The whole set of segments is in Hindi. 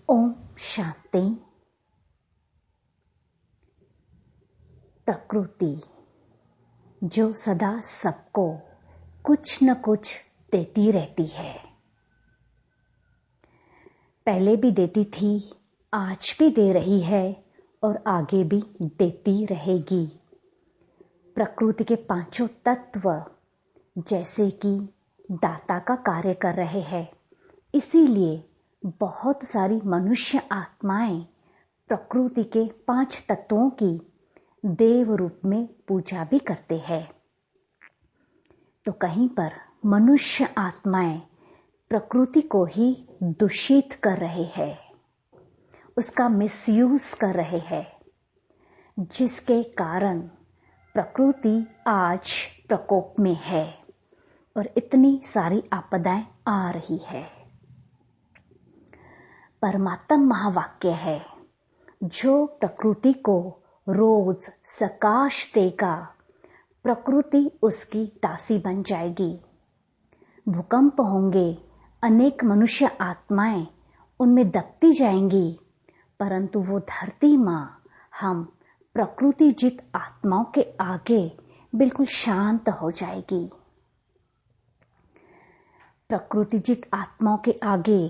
ओम शांति। प्रकृति जो सदा सबको कुछ न कुछ देती रहती है, पहले भी देती थी, आज भी दे रही है और आगे भी देती रहेगी। प्रकृति के पांचों तत्व जैसे कि दाता का कार्य कर रहे हैं, इसीलिए बहुत सारी मनुष्य आत्माएं प्रकृति के 5 तत्वों की देव रूप में पूजा भी करते हैं। तो कहीं पर मनुष्य आत्माएं प्रकृति को ही दूषित कर रहे हैं, उसका मिसयूज कर रहे हैं, जिसके कारण प्रकृति आज प्रकोप में है और इतनी सारी आपदाएं आ रही है। परमात्मा महावाक्य है, जो प्रकृति को रोज सकाश देगा, प्रकृति उसकी दासी बन जाएगी। भूकंप होंगे, अनेक मनुष्य आत्माएं उनमें दबती जाएंगी, परंतु वो धरती माँ हम प्रकृति जित आत्माओं के आगे बिल्कुल शांत हो जाएगी। प्रकृति जित आत्माओं के आगे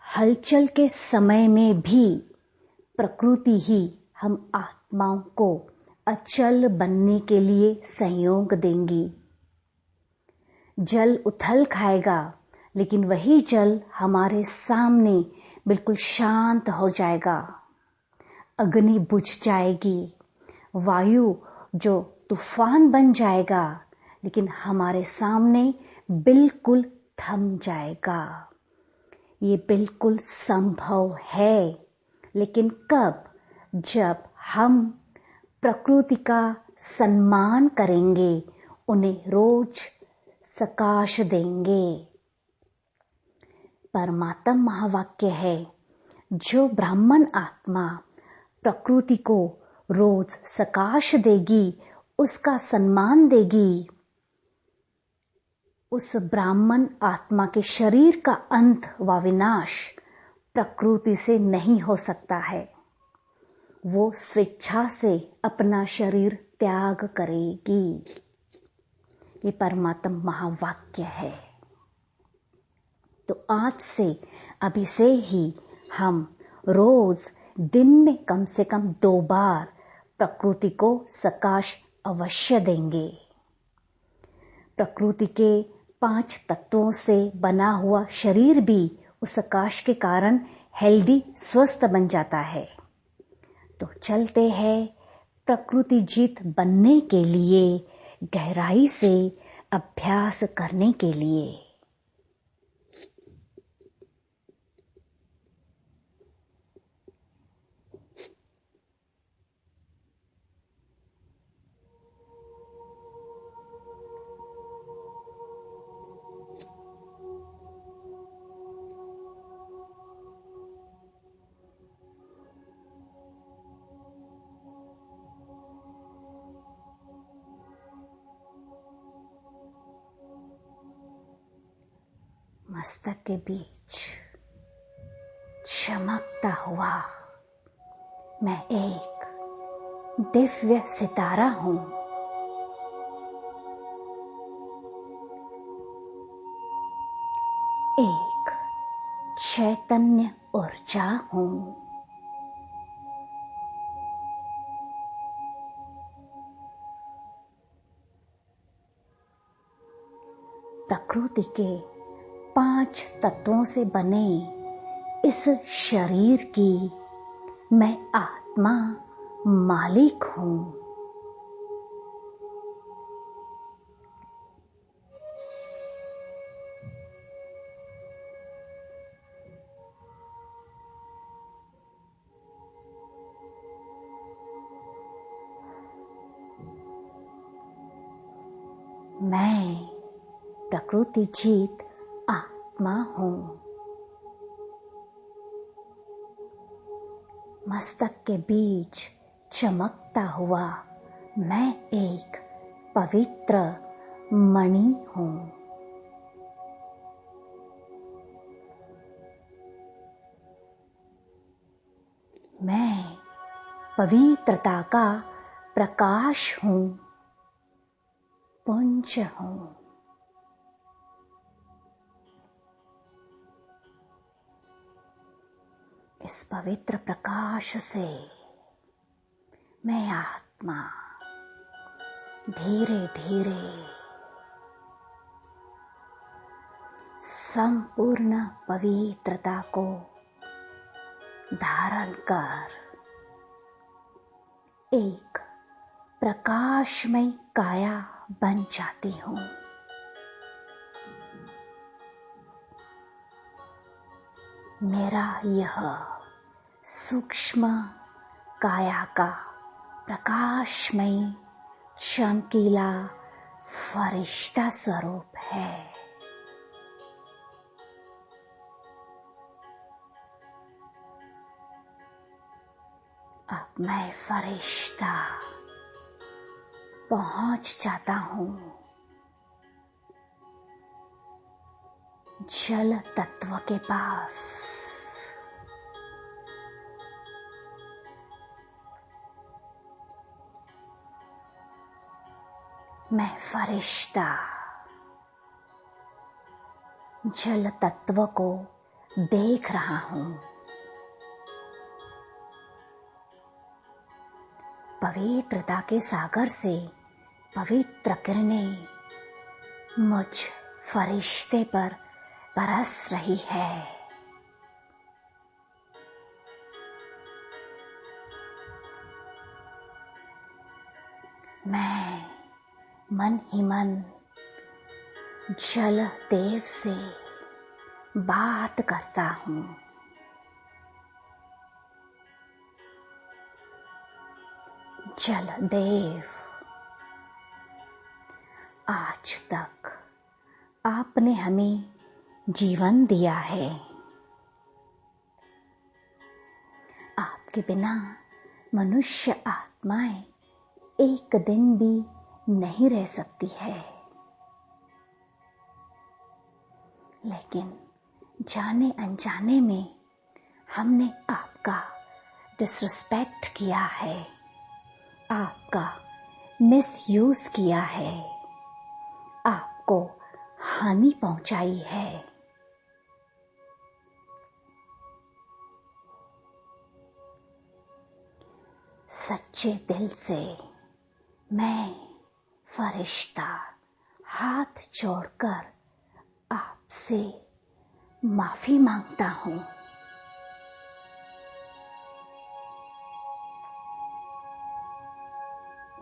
हलचल के समय में भी प्रकृति ही हम आत्माओं को अचल बनने के लिए सहयोग देंगी। जल उथल खाएगा, लेकिन वही जल हमारे सामने बिल्कुल शांत हो जाएगा। अग्नि बुझ जाएगी, वायु जो तूफान बन जाएगा, लेकिन हमारे सामने बिल्कुल थम जाएगा। ये बिल्कुल संभव है, लेकिन कब? जब हम प्रकृति का सम्मान करेंगे, उन्हें रोज सकाश देंगे। परमात्मा महावाक्य है, जो ब्राह्मण आत्मा प्रकृति को रोज सकाश देगी, उसका सम्मान देगी, उस ब्राह्मण आत्मा के शरीर का अंत व विनाश प्रकृति से नहीं हो सकता है। वो स्वेच्छा से अपना शरीर त्याग करेगी। ये परमात्मा महावाक्य है। तो आज से, अभी से ही हम रोज दिन में कम से कम 2 बार प्रकृति को सकाश अवश्य देंगे। प्रकृति के 5 तत्वों से बना हुआ शरीर भी उस सकाश के कारण हेल्दी, स्वस्थ बन जाता है। तो चलते हैं प्रकृति जीत बनने के लिए, गहराई से अभ्यास करने के लिए। मस्तक के बीच चमकता हुआ मैं एक दिव्य सितारा हूं। एक चैतन्य ऊर्जा हूं। प्रकृति के 5 तत्वों से बने इस शरीर की मैं आत्मा मालिक हूं। मैं प्रकृति जीत आत्मा हूं। मस्तक के बीच चमकता हुआ मैं एक पवित्र मणि हूं। मैं पवित्रता का प्रकाश हूँ, पुंज हूँ। इस पवित्र प्रकाश से मैं आत्मा धीरे धीरे संपूर्ण पवित्रता को धारण कर एक प्रकाशमय काया बन जाती हूँ। मेरा यह सूक्ष्म काया का प्रकाशमय चमकीला फरिश्ता स्वरूप है। अब मैं फरिश्ता पहुंच जाता हूँ जल तत्व के पास। मैं फरिश्ता जल तत्व को देख रहा हूँ। पवित्रता के सागर से पवित्र किरणें मुझ फरिश्ते पर बरस रही है। मैं मन ही मन जल देव से बात करता हूँ। जल देव, आज तक आपने हमें जीवन दिया है। आपके बिना मनुष्य आत्माएं एक दिन भी नहीं रह सकती है। लेकिन जाने अनजाने में हमने आपका डिसरिस्पेक्ट किया है, आपका मिसयूज किया है, आपको हानि पहुंचाई है। सच्चे दिल से मैं फरिश्ता हाथ जोड़कर आपसे माफी मांगता हूँ।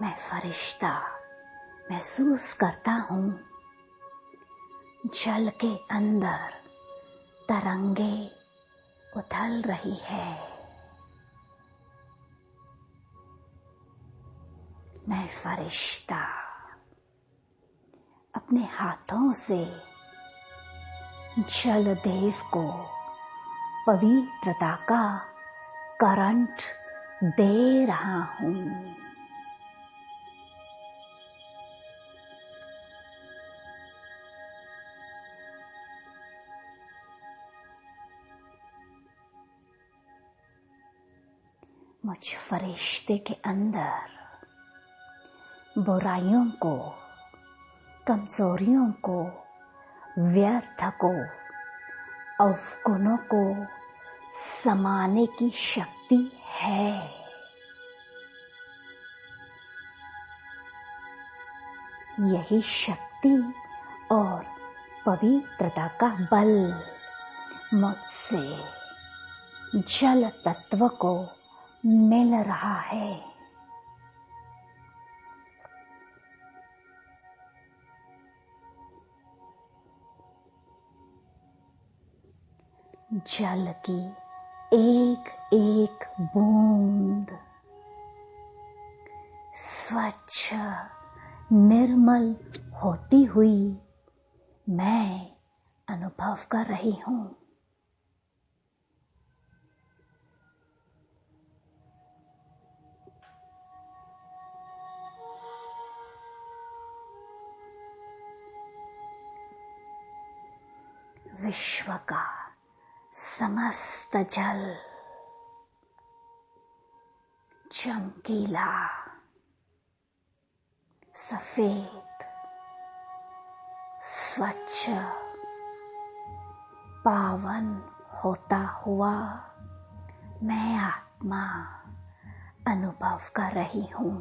मैं फरिश्ता महसूस करता हूँ जल के अंदर तरंगे उथल रही है। मैं फरिश्ता अपने हाथों से जल देव को पवित्रता का करंट दे रहा हूँ। मुझ फरिश्ते के अंदर बुराइयों को, कमजोरियों को, व्यर्थ को, अवगुणों को समाने की शक्ति है। यही शक्ति और पवित्रता का बल मुझसे जल तत्व को मिल रहा है। जल की एक एक बूंद स्वच्छ निर्मल होती हुई मैं अनुभव कर रही हूँ। विश्व का समस्त जल चमकीला, सफेद, स्वच्छ, पावन होता हुआ मैं आत्मा अनुभव कर रही हूँ।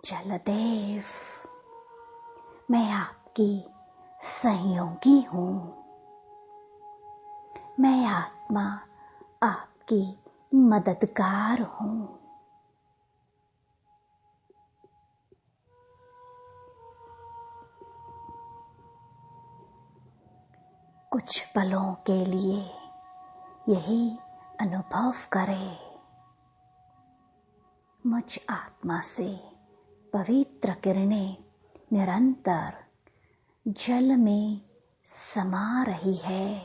जलदेव, मैं आपकी सहयोगी हूँ। मैं आत्मा आपकी मददगार हूँ। कुछ पलों के लिए यही अनुभव करें। मुझ आत्मा से पवित्र किरणें निरंतर जल में समा रही है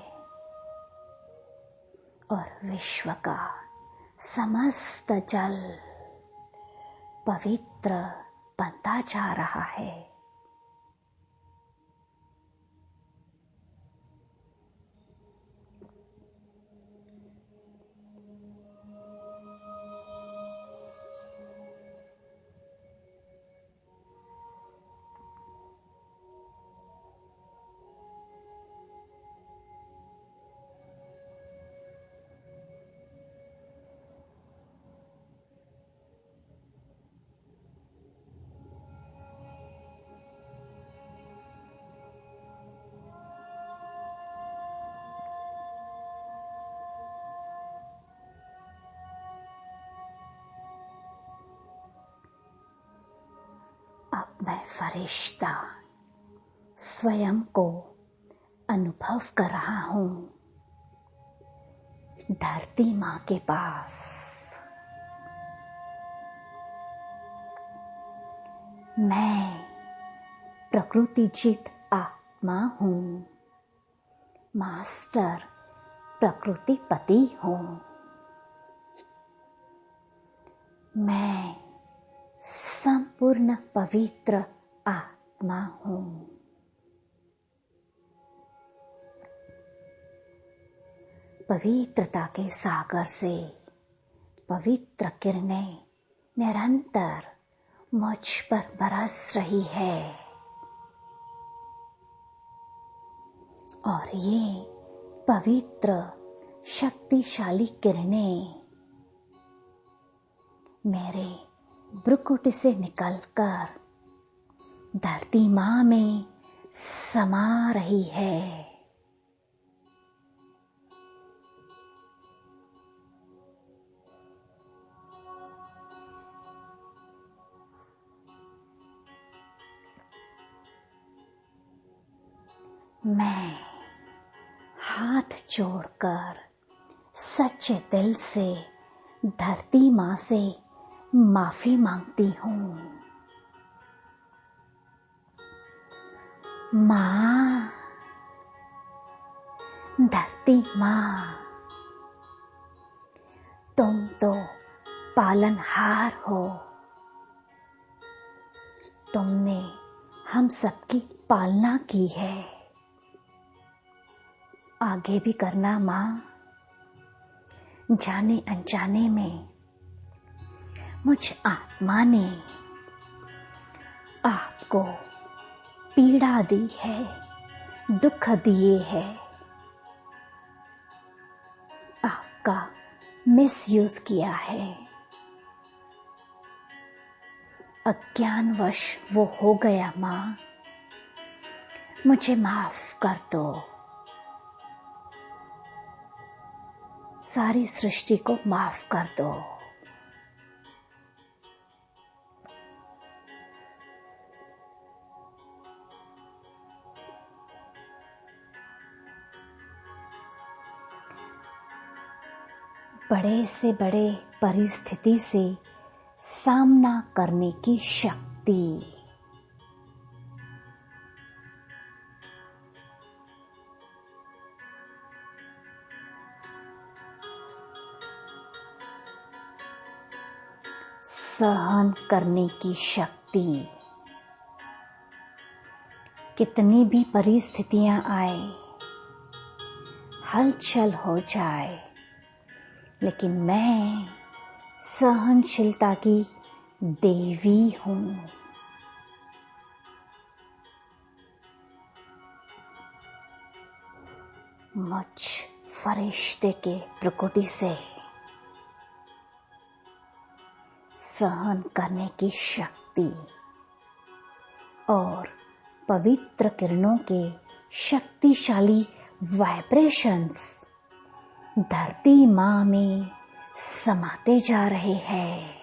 और विश्व का समस्त जल पवित्र बनता जा रहा है। अब मैं फरिश्ता स्वयं को अनुभव कर रहा हूँ धरती माँ के पास। मैं प्रकृति जित आत्मा हूँ, मास्टर प्रकृतिपति हूँ। मैं संपूर्ण पवित्र आत्मा हूँ। पवित्रता के सागर से पवित्र किरणें निरंतर मुझ पर बरस रही है और ये पवित्र शक्तिशाली किरणें मेरे भ्रुकुटी से निकलकर धरती माँ में समा रही है। मैं हाथ जोड़कर सच्चे दिल से धरती माँ से माफी मांगती हूँ। माँ, धरती माँ, तुम तो पालनहार हो। तुमने हम सबकी पालना की है, आगे भी करना माँ। जाने अनजाने में मुझ आत्मा ने आपको पीड़ा दी है, दुख दिए है, आपका मिसयूज किया है। अज्ञानवश वो हो गया माँ, मुझे माफ कर दो। सारी सृष्टि को माफ कर दो। बड़े से बड़े परिस्थिति से सामना करने की शक्ति, सहन करने की शक्ति कितनी भी परिस्थितियां आए, हलचल हो जाए, लेकिन मैं सहनशीलता की देवी हूँ। मुझ फरिश्ते के प्रकृति से सहन करने की शक्ति और पवित्र किरणों के शक्तिशाली वाइब्रेशंस धरती माँ में समाते जा रहे हैं।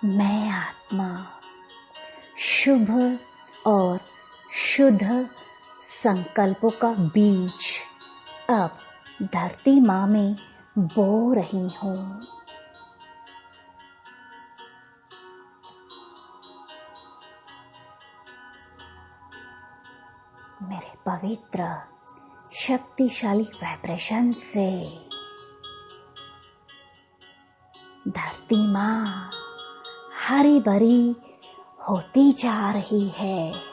मैं आत्मा शुभ और शुद्ध संकल्पों का बीज अब धरती माँ में बो रही हूँ। मेरे पवित्र शक्तिशाली वाइब्रेशन से धरती माँ हरी भरी होती जा रही है।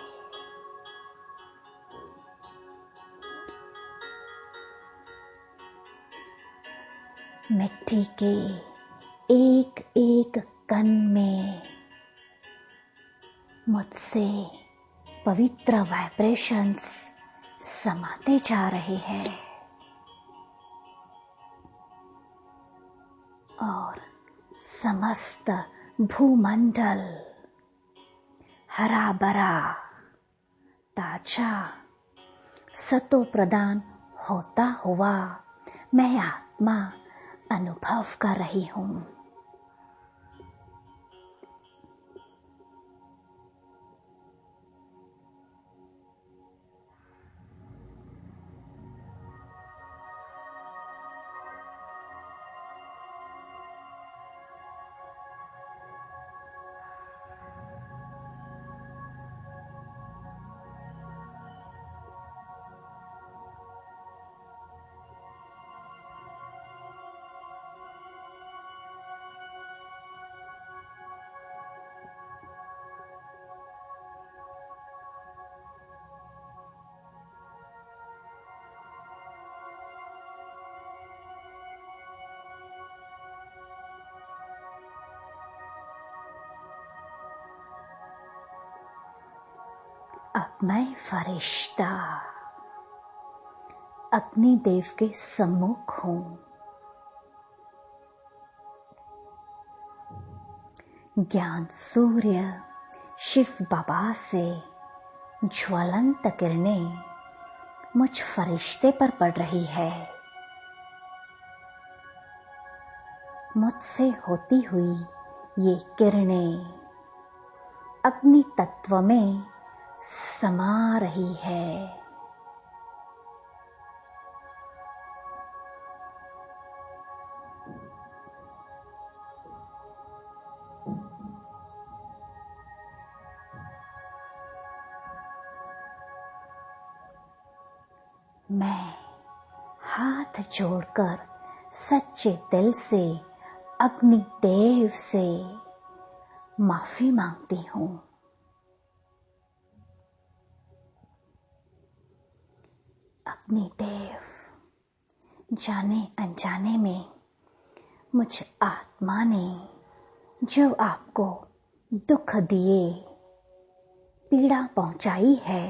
मिट्टी के एक एक कण में मुझसे पवित्र वाइब्रेशंस समाते जा रहे हैं और समस्त भूमंडल हरा भरा ताजा सतो प्रदान होता हुआ मैं आत्मा अनुभव कर रही हूँ। अब मैं फरिश्ता अग्निदेव के सम्मुख हूँ। ज्ञान सूर्य शिव बाबा से ज्वलंत किरणें मुझ फरिश्ते पर पड़ रही है। मुझसे होती हुई ये किरणें अग्नि तत्व में समा रही है। मैं हाथ जोड़कर सच्चे दिल से अग्निदेव से माफी मांगती हूँ। अग्निदेव, जाने अनजाने में मुझ आत्मा ने जो आपको दुख दिए, पीड़ा पहुंचाई है,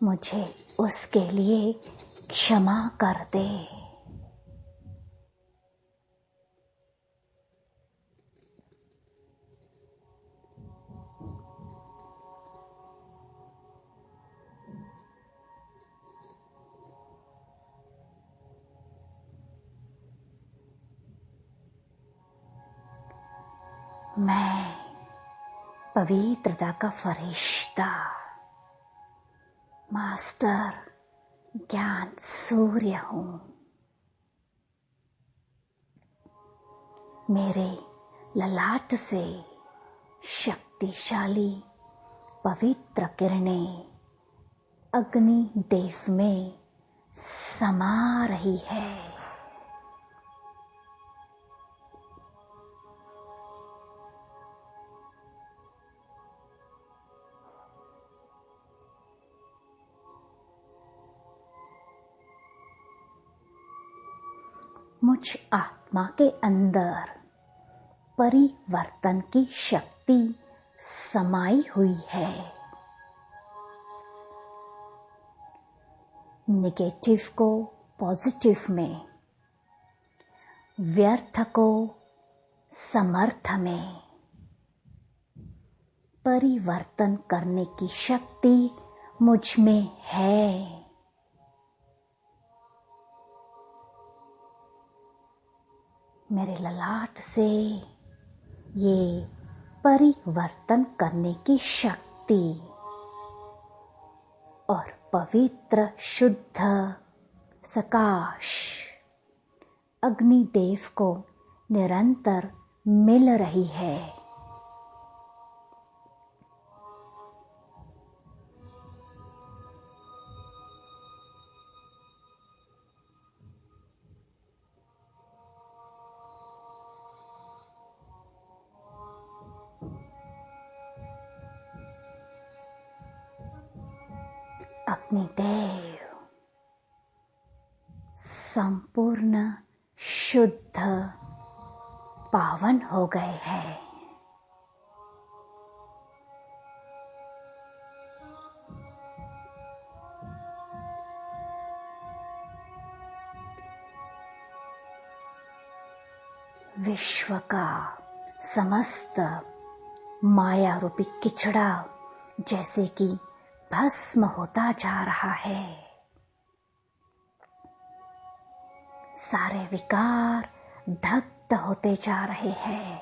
मुझे उसके लिए क्षमा कर दे। मैं पवित्रता का फरिश्ता मास्टर ज्ञान सूर्य हूँ। मेरे ललाट से शक्तिशाली पवित्र किरणें अग्नि देव में समा रही है। मुझ आत्मा के अंदर परिवर्तन की शक्ति समाई हुई है। नेगेटिव को पॉजिटिव में, व्यर्थ को समर्थ में परिवर्तन करने की शक्ति मुझ में है। मेरे ललाट से ये परिवर्तन करने की शक्ति और पवित्र शुद्ध सकाश अग्निदेव को निरंतर मिल रही है। अग्निदेव संपूर्ण शुद्ध पावन हो गए हैं। विश्व का समस्त माया रूपी किचड़ा जैसे कि भस्म होता जा रहा है। सारे विकार दग्ध होते जा रहे हैं।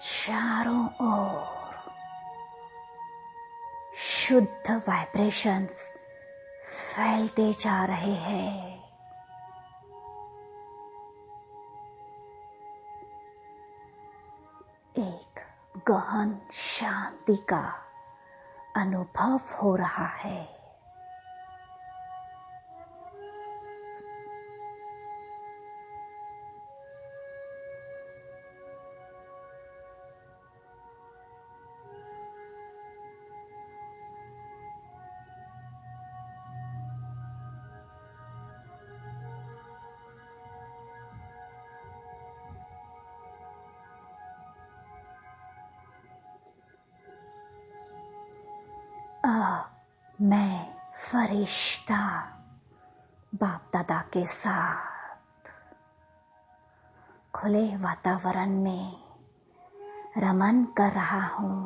चारों ओर शुद्ध वाइब्रेशंस फैलते जा रहे हैं। एक गहन शांति का अनुभव हो रहा है। मैं फरिश्ता बाप दादा के साथ खुले वातावरण में रमन कर रहा हूँ।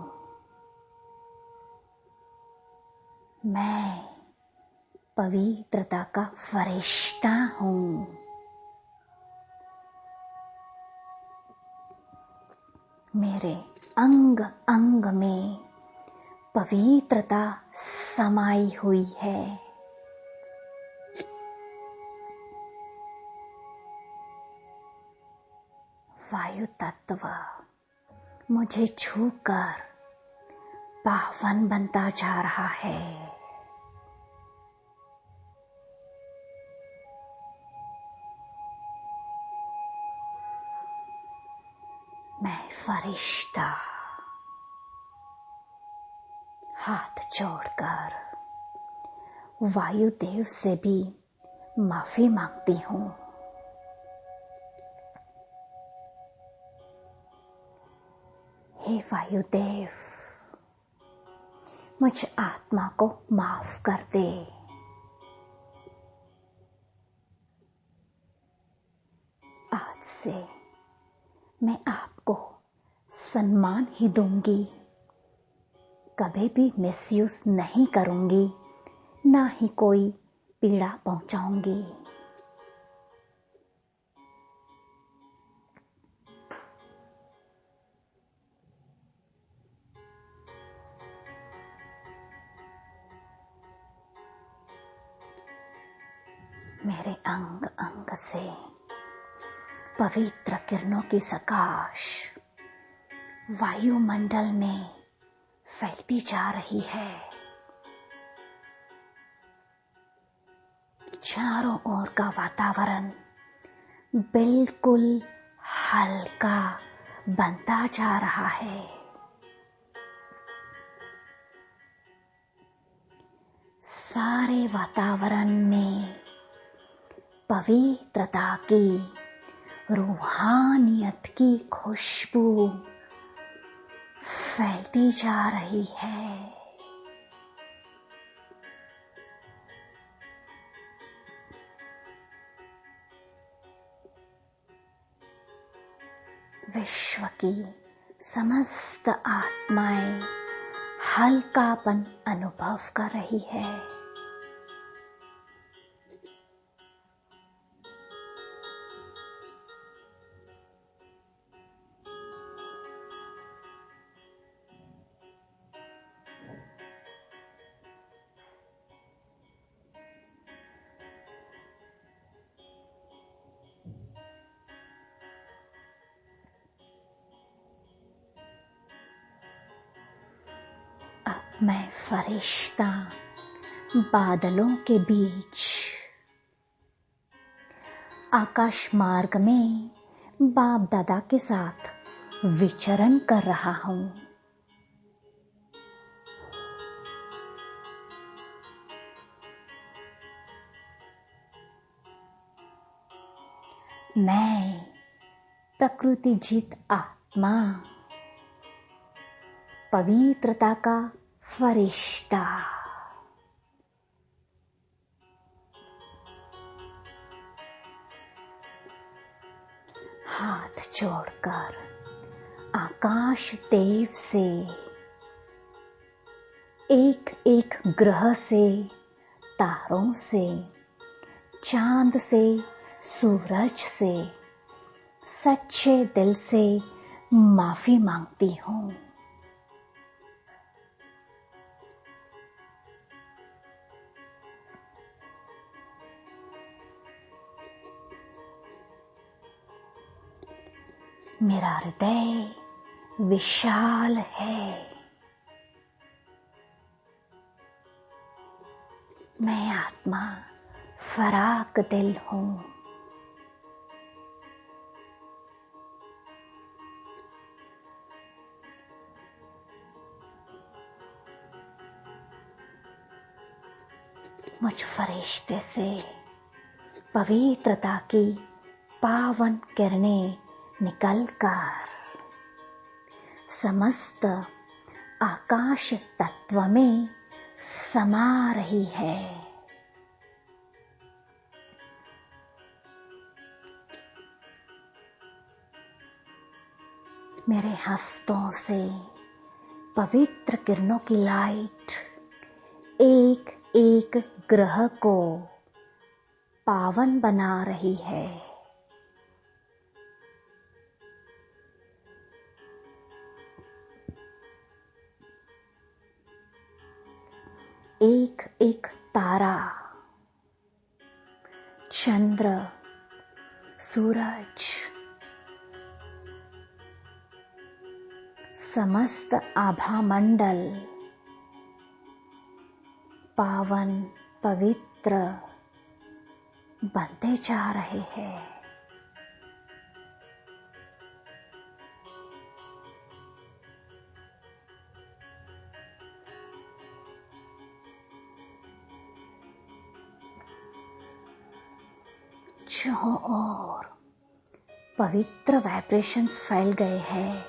मैं पवित्रता का फरिश्ता हूँ। मेरे अंग अंग में पवित्रता समाई हुई है। वायु तत्व मुझे छूकर पावन बनता जा रहा है। मैं फरिश्ता हाथ जोड़कर वायुदेव से भी माफी मांगती हूँ। हे वायुदेव, मुझ आत्मा को माफ कर दे। आज से मैं आपको सम्मान ही दूंगी, कभी भी मिसयूज नहीं करूंगी, ना ही कोई पीड़ा पहुंचाऊंगी। मेरे अंग अंग से पवित्र किरणों की सकाश वायुमंडल में फैलती जा रही है। चारों ओर का वातावरण बिल्कुल हल्का बनता जा रहा है। सारे वातावरण में पवित्रता की, रूहानियत की खुशबू फैलती जा रही है। विश्व की समस्त आत्माएं हल्कापन अनुभव कर रही है। मैं फरिश्ता बादलों के बीच आकाश मार्ग में बाप दादा के साथ विचरण कर रहा हूँ। मैं प्रकृति जीत आत्मा, पवित्रता का फरिश्ता, हाथ जोड़कर आकाश देव से, एक एक ग्रह से, तारों से, चांद से, सूरज से सच्चे दिल से माफी मांगती हूँ। मेरा हृदय विशाल है। मैं आत्मा फराक दिल हूँ। मुझ फरिश्ते से पवित्रता की पावन किरणें निकलकर समस्त आकाश तत्व में समा रही है। मेरे हस्तों से पवित्र किरणों की लाइट एक एक ग्रह को पावन बना रही है। एक एक तारा, चंद्र, सूरज, समस्त आभा मंडल पावन पवित्र बनते जा रहे हैं। चारों ओर पवित्र वाइब्रेशंस फैल गए हैं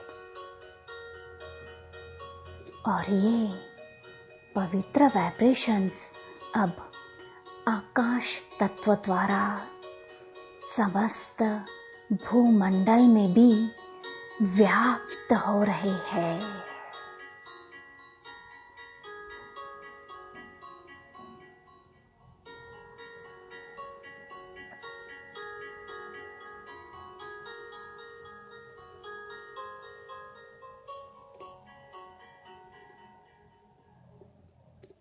और ये पवित्र वाइब्रेशंस अब आकाश तत्व द्वारा समस्त भूमंडल में भी व्याप्त हो रहे हैं।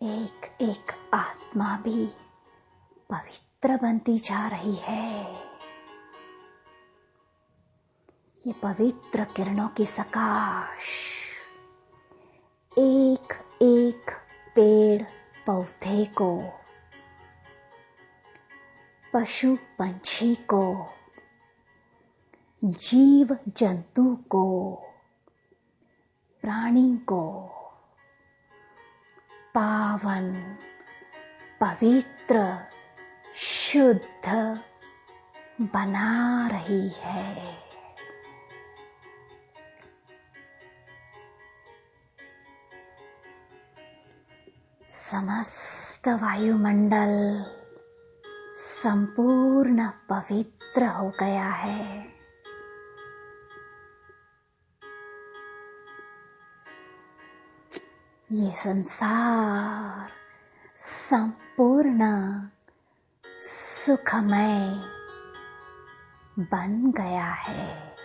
एक एक आत्मा भी पवित्र बनती जा रही है। ये पवित्र किरणों की सकाश एक एक पेड़ पौधे को, पशु पंछी को, जीव जंतु को, प्राणी को पावन, पवित्र, शुद्ध बना रही है। समस्त वायुमंडल संपूर्ण पवित्र हो गया है। ये संसार संपूर्ण सुखमय बन गया है।